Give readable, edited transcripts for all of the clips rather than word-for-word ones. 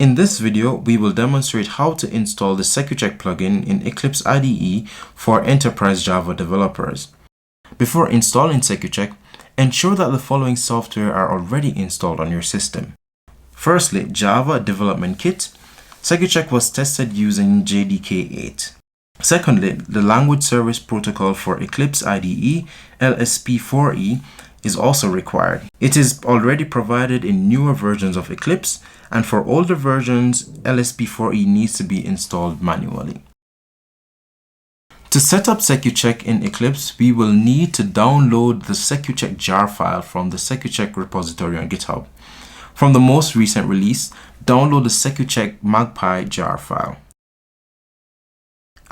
In this video, we will demonstrate how to install the SecuCheck plugin in Eclipse IDE for enterprise Java developers. Before installing SecuCheck, ensure that the following software are already installed on your system. Firstly, Java Development Kit. SecuCheck was tested using JDK 8. Secondly, the Language Service Protocol for Eclipse IDE, LSP4E, is also required. It is already provided in newer versions of Eclipse, and for older versions, LSP4E needs to be installed manually. To set up SecuCheck in Eclipse, we will need to download the SecuCheck jar file from the SecuCheck repository on GitHub. From the most recent release, download the SecuCheck Magpie jar file.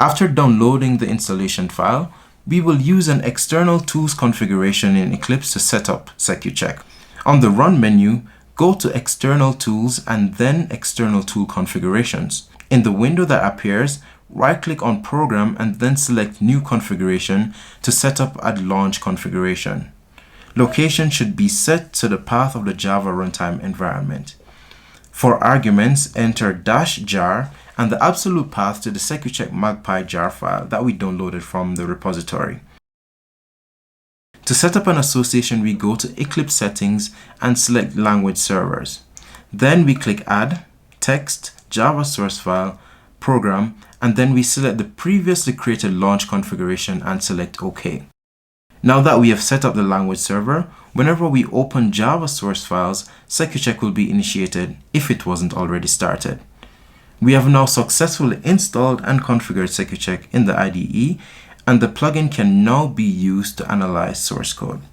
After downloading the installation file, we will use an external tools configuration in Eclipse to set up SecuCheck. On the Run menu, go to External Tools and then External Tool Configurations. In the window that appears, right-click on Program and then select New Configuration to set up at Launch configuration. Location should be set to the path of the Java runtime environment. For arguments, enter -jar and the absolute path to the SecuCheck Magpie jar file that we downloaded from the repository. To set up an association, we go to Eclipse Settings and select Language Servers. Then we click Add, Text, Java Source File, Program, and then we select the previously created launch configuration and select OK. Now that we have set up the language server, whenever we open Java source files, SecuCheck will be initiated if it wasn't already started. We have now successfully installed and configured SecuCheck in the IDE, and the plugin can now be used to analyze source code.